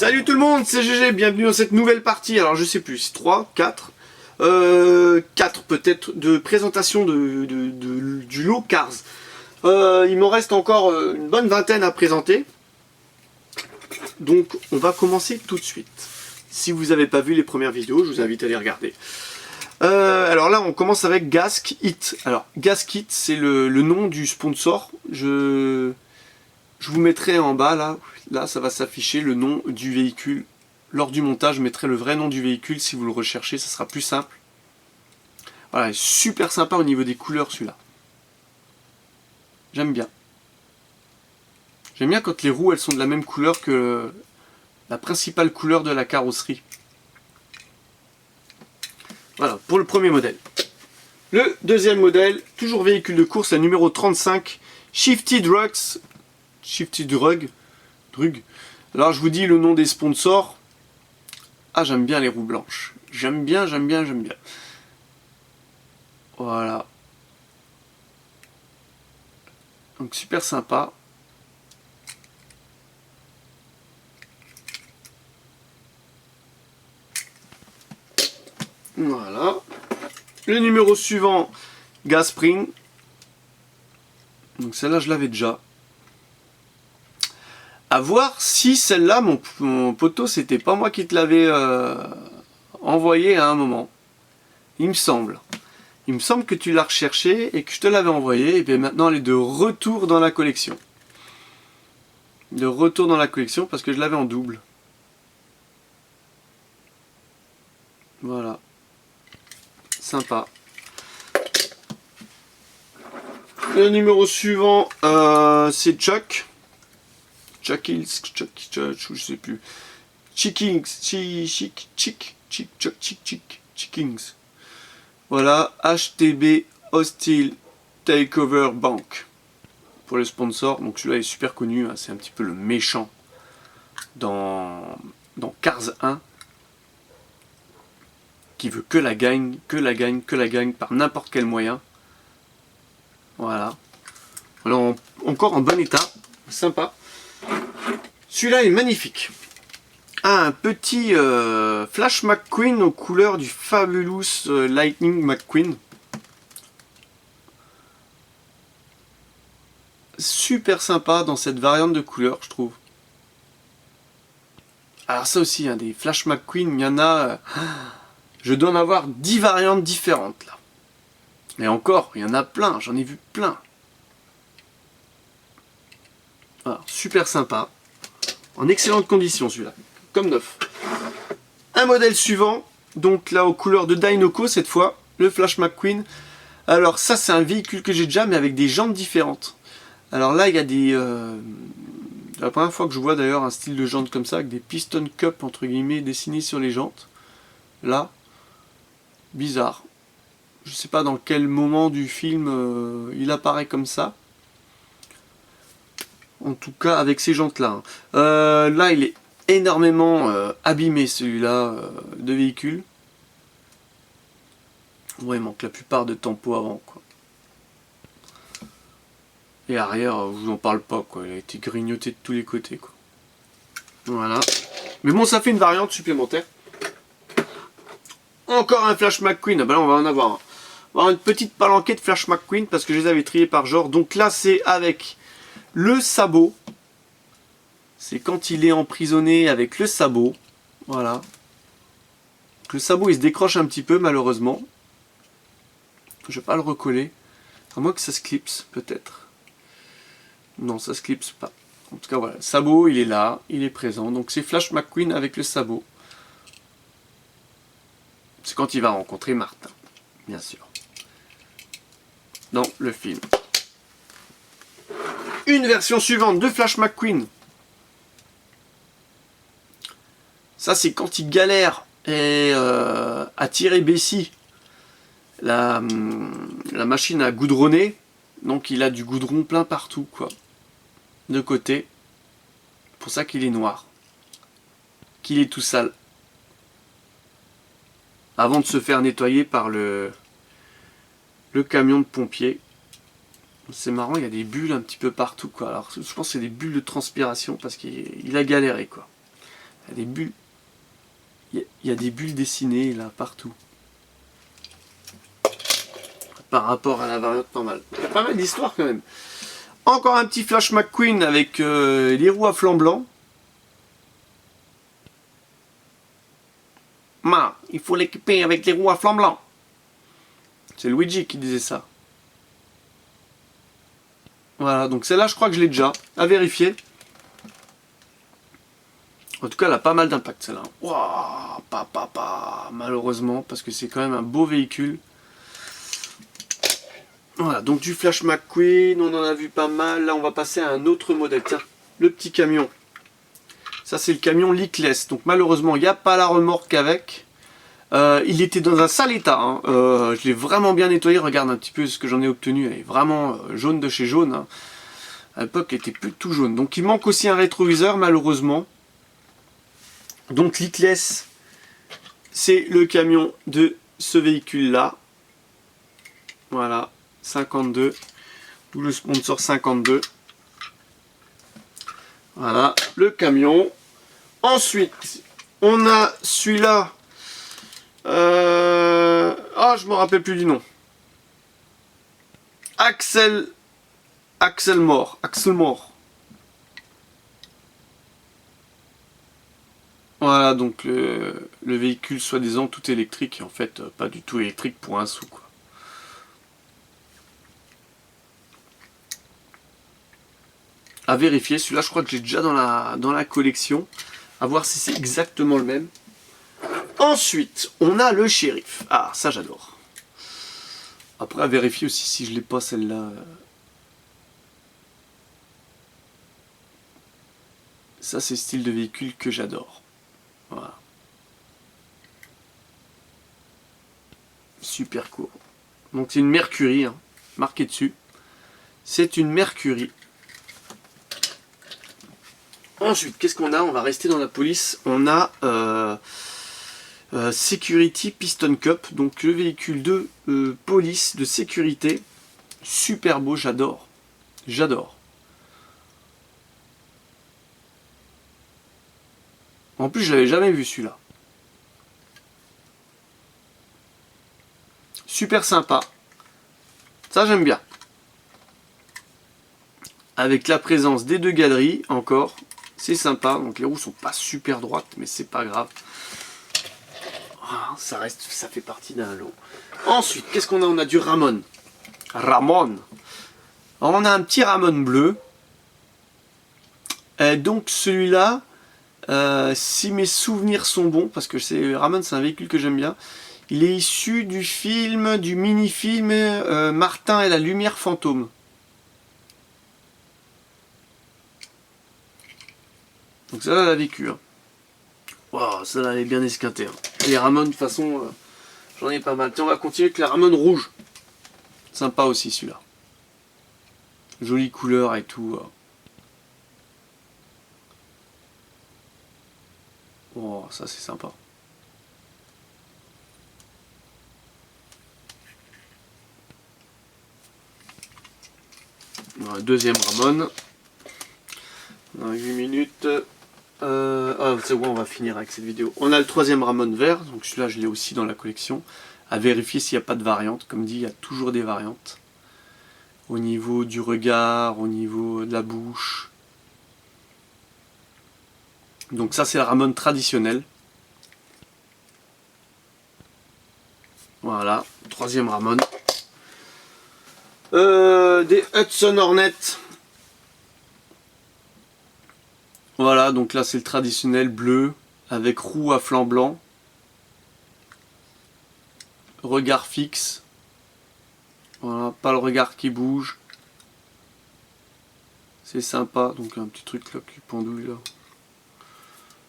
Salut tout le monde, c'est GG, bienvenue dans cette nouvelle partie. Alors je sais plus, 3, 4 4 peut-être de présentation du lot Cars. Il m'en reste encore une bonne vingtaine à présenter. Donc on va commencer tout de suite. Si vous n'avez pas vu les premières vidéos, je vous invite à les regarder. Alors là on commence avec Gasquet. Alors Gasquet c'est le nom du sponsor. Je vous mettrai en bas là ça va s'afficher le nom du véhicule. Lors du montage je mettrai le vrai nom du véhicule, si vous le recherchez ça sera plus simple. Voilà, super sympa au niveau des couleurs celui-là. J'aime bien. J'aime bien quand les roues elles sont de la même couleur que la principale couleur de la carrosserie. Voilà, pour le premier modèle. Le deuxième modèle, toujours véhicule de course, la numéro 35, Shifty Drug. Alors je vous dis le nom des sponsors. Ah, j'aime bien les roues blanches. J'aime bien. Voilà. Donc super sympa. Voilà. Le numéro suivant, Gaspring. Donc celle-là, je l'avais déjà. À voir si celle-là, mon poteau, c'était pas moi qui te l'avais envoyé à un moment. Il me semble. Il me semble que tu l'as recherché et que je te l'avais envoyé. Et bien maintenant, elle est de retour dans la collection. De retour dans la collection parce que je l'avais en double. Voilà. Sympa. Le numéro suivant, c'est Chuck. Je sais plus. Chickings. Voilà, HTB Hostile Takeover Bank. Pour les sponsors, donc celui-là est super connu, hein, c'est un petit peu le méchant dans Cars 1. Qui veut que la gagne par n'importe quel moyen. Voilà. Alors, encore en bon état. Sympa. Celui-là est magnifique. Ah, un petit Flash McQueen aux couleurs du Fabulous Lightning McQueen. Super sympa dans cette variante de couleurs, je trouve. Alors ça aussi, hein, des Flash McQueen, il y en a... je dois en avoir 10 variantes différentes là. Et encore, il y en a plein, j'en ai vu plein. Alors, super sympa. En excellentes conditions celui-là, comme neuf. Un modèle suivant, donc là aux couleurs de Dinoco cette fois, le Flash McQueen. Alors ça c'est un véhicule que j'ai déjà mais avec des jantes différentes. Alors là il y a des... c'est la première fois que je vois d'ailleurs un style de jante comme ça, avec des piston cup entre guillemets dessinés sur les jantes. Là, bizarre. Je sais pas dans quel moment du film il apparaît comme ça. En tout cas avec ces jantes là. Là il est énormément abîmé celui-là de véhicule. Ouais, il manque la plupart de tampons avant quoi. Et arrière, je vous en parle pas quoi. Il a été grignoté de tous les côtés quoi. Voilà. Mais bon, ça fait une variante supplémentaire. Encore un Flash McQueen. Ah ben là on va en avoir un. On va avoir une petite palanquée de Flash McQueen parce que je les avais triés par genre. Donc là c'est avec le sabot. C'est quand il est emprisonné avec le sabot. Voilà. Le sabot il se décroche un petit peu malheureusement. Je vais pas le recoller. À moins que ça se clipse peut-être. Non, ça se clipse pas. En tout cas voilà. Le sabot il est là. Il est présent. Donc c'est Flash McQueen avec le sabot. C'est quand il va rencontrer Martin. Bien sûr. Dans le film. Une version suivante de Flash McQueen. Ça c'est quand il galère et à tirer Bessie, la machine à goudronner. Donc il a du goudron plein partout quoi. De côté. C'est pour ça qu'il est noir. Qu'il est tout sale. Avant de se faire nettoyer par le camion de pompiers. C'est marrant, il y a des bulles un petit peu partout quoi. Alors je pense que c'est des bulles de transpiration parce qu'il a galéré quoi. Il y a des bulles. Il y a des bulles dessinées là partout. Par rapport à la variante normale. Il y a pas mal d'histoires quand même. Encore un petit Flash McQueen avec les roues à flanc blanc. Il faut l'équiper avec les roues à flanc blanc. C'est Luigi qui disait ça. Voilà, donc celle-là, je crois que je l'ai déjà. À vérifier. En tout cas, elle a pas mal d'impact, celle-là. Waouh, malheureusement, parce que c'est quand même un beau véhicule. Voilà, donc du Flash McQueen, on en a vu pas mal. Là, on va passer à un autre modèle. Tiens, le petit camion. Ça, c'est le camion Leakless. Donc malheureusement, il n'y a pas la remorque avec. Il était dans un sale état. Hein. Je l'ai vraiment bien nettoyé. Regarde un petit peu ce que j'en ai obtenu. Elle est vraiment jaune de chez jaune. Hein. À l'époque, elle était plus tout jaune. Donc il manque aussi un rétroviseur, malheureusement. Donc Leakless, c'est le camion de ce véhicule-là. Voilà, 52. D'où le sponsor 52. Voilà, le camion. Ensuite, on a celui-là. Je me rappelle plus du nom. Axel Moore. Voilà, donc le véhicule soi-disant tout électrique et en fait pas du tout électrique pour un sou, quoi. À vérifier, celui-là je crois que j'ai déjà dans la collection. À voir si c'est exactement le même. Ensuite, on a le shérif. Ah, ça j'adore. Après, à vérifier aussi si je l'ai pas celle-là. Ça, c'est le style de véhicule que j'adore. Voilà. Super court. Donc c'est une Mercury, hein, marqué dessus. C'est une Mercury. Ensuite, qu'est-ce qu'on a? On va rester dans la police. On a Security Piston Cup, donc le véhicule de police, de sécurité. Super beau, j'adore. J'adore. En plus, je l'avais jamais vu celui-là. Super sympa. Ça, j'aime bien. Avec la présence des deux galeries, encore. C'est sympa. Donc les roues sont pas super droites, mais c'est pas grave. Ça reste, ça fait partie d'un lot. Ensuite, qu'est-ce qu'on a? On a du Ramon. Alors, on a un petit Ramon bleu. Donc celui-là, si mes souvenirs sont bons, parce que Ramon, c'est un véhicule que j'aime bien. Il est issu du mini-film Martin et la lumière fantôme. Donc ça, elle a vécu. Hein. Wow, ça, elle est bien esquintée. Hein. Les Ramon, de toute façon, j'en ai pas mal. Tiens, on va continuer avec la Ramon rouge. Sympa aussi, celui-là. Jolie couleur et tout. Oh, ça, c'est sympa. Deuxième Ramon. Dans 8 minutes. C'est bon, on va finir avec cette vidéo. On a le troisième Ramon vert. Donc celui-là, je l'ai aussi dans la collection. À vérifier s'il n'y a pas de variante. Comme dit, il y a toujours des variantes. Au niveau du regard, au niveau de la bouche. Donc ça, c'est la Ramon traditionnelle. Voilà, troisième Ramon. Des Hudson Hornet. Voilà, donc là c'est le traditionnel bleu avec roue à flanc blanc. Regard fixe. Voilà, pas le regard qui bouge. C'est sympa, donc un petit truc là qui pendouille là.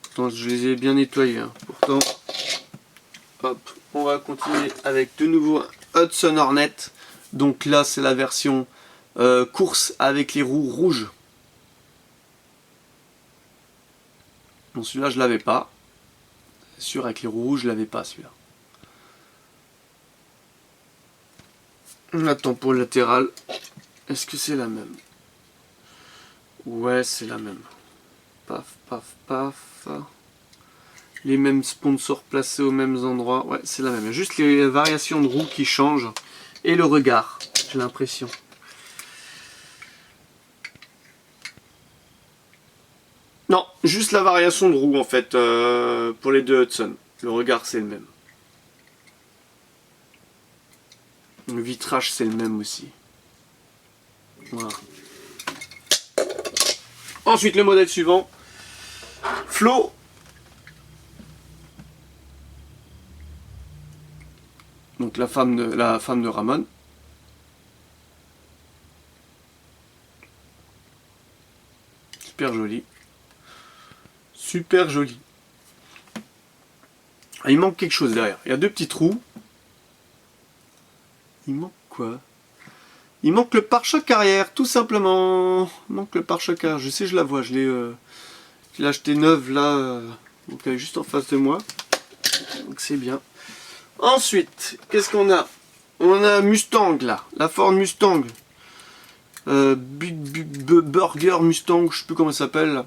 Pourtant je les ai bien nettoyés. Hein. Pourtant, hop, on va continuer avec de nouveau Hudson Hornet. Donc là c'est la version course avec les roues rouges. Bon, celui-là je l'avais pas. C'est sûr, avec les roues rouges je l'avais pas celui-là. La tempo latérale, est-ce que c'est la même? Ouais, c'est la même. Paf, paf, paf. Les mêmes sponsors placés aux mêmes endroits. Ouais, c'est la même. Il y a juste les variations de roues qui changent. Et le regard, j'ai l'impression. Non, juste la variation de roue en fait, pour les deux Hudson. Le regard c'est le même. Le vitrage c'est le même aussi. Voilà. Ensuite le modèle suivant. Flo. Donc la femme de Ramon. Super joli. Super joli. Ah, il manque quelque chose derrière. Il y a deux petits trous. Il manque quoi? Il manque le pare-choc arrière, tout simplement. Il manque le pare-choc arrière. Je sais, je la vois. Je l'ai acheté neuve là. Donc elle est juste en face de moi. Donc c'est bien. Ensuite, qu'est-ce qu'on a? On a Mustang là. La Ford Mustang. Burger Mustang, je sais plus comment ça s'appelle.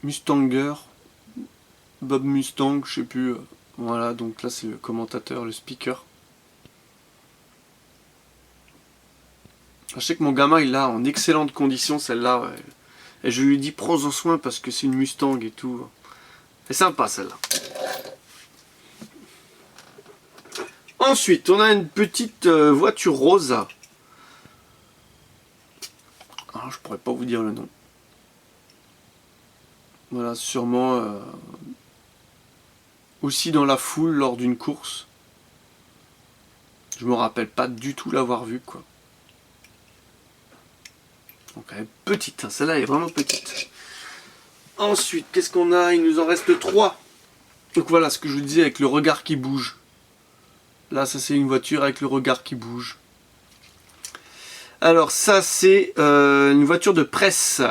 Mustanger. Bob Mustang, je sais plus. Voilà, donc là c'est le commentateur, le speaker. Je sais que mon gamin il l'a en excellente condition celle-là. Ouais. Et je lui dis prends-en soin parce que c'est une Mustang et tout. C'est sympa celle-là. Ensuite, on a une petite voiture rose. Alors, je pourrais pas vous dire le nom. Voilà, sûrement aussi dans la foule lors d'une course. Je me rappelle pas du tout l'avoir vue quoi. Donc elle est petite, hein. Celle-là est vraiment petite. Ensuite, qu'est-ce qu'on a? Il nous en reste 3. Donc voilà ce que je vous disais avec le regard qui bouge. Là, ça c'est une voiture avec le regard qui bouge. Alors ça c'est une voiture de presse.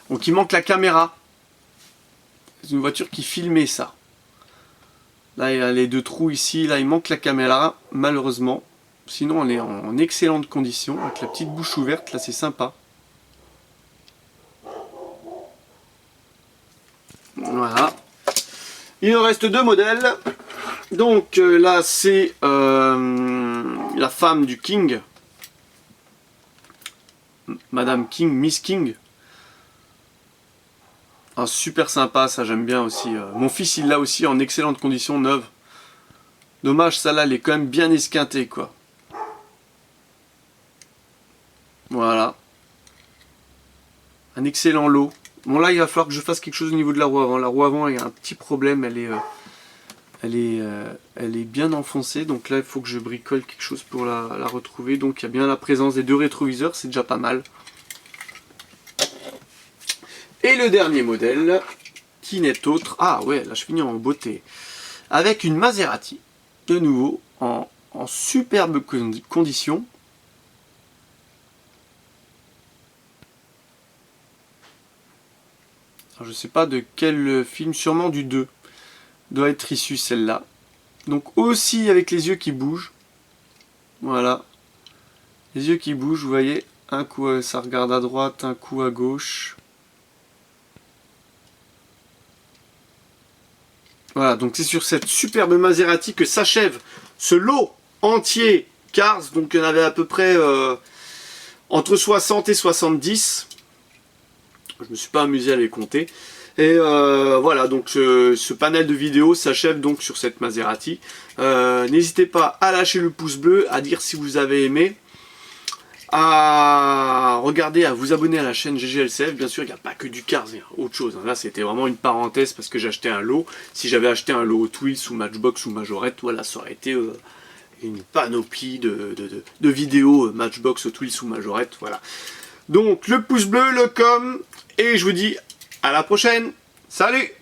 Donc il manque la caméra. C'est une voiture qui filmait ça. Là il y a les deux trous ici. Là il manque la caméra malheureusement. Sinon elle est en excellente condition. Avec la petite bouche ouverte. Là c'est sympa. Voilà. Il en reste 2 modèles. Donc là c'est la femme du King. Madame King, Miss King. Ah, super sympa, ça j'aime bien aussi. Mon fils il l'a aussi en excellente condition, neuve. Dommage, ça là elle est quand même bien esquintée quoi. Voilà. Un excellent lot. Bon là il va falloir que je fasse quelque chose au niveau de la roue avant. La roue avant il y a un petit problème, elle est bien enfoncée. Donc là il faut que je bricole quelque chose pour la retrouver. Donc il y a bien la présence des 2 rétroviseurs, c'est déjà pas mal. Et le dernier modèle, qui n'est autre... Ah ouais, là je finis en beauté. Avec une Maserati, de nouveau, en superbe condition. Alors, je sais pas de quel film, sûrement du 2. Doit être issue celle-là. Donc aussi avec les yeux qui bougent. Voilà. Les yeux qui bougent, vous voyez. Un coup ça regarde à droite, un coup à gauche. Voilà, donc c'est sur cette superbe Maserati que s'achève ce lot entier Cars. Donc il y en avait à peu près entre 60 et 70. Je me suis pas amusé à les compter. Et voilà, donc ce panel de vidéos s'achève donc sur cette Maserati. N'hésitez pas à lâcher le pouce bleu, à dire si vous avez aimé, à regarder, à vous abonner à la chaîne GGLCF. Bien sûr, il n'y a pas que du Cars, il y a autre chose. Là, c'était vraiment une parenthèse parce que j'ai acheté un lot. Si j'avais acheté un lot Hot Wheels ou Matchbox ou Majorette, voilà, ça aurait été une panoplie de vidéos Matchbox, Hot Wheels ou Majorette. Voilà. Donc, le pouce bleu, le com, et je vous dis à la prochaine. Salut!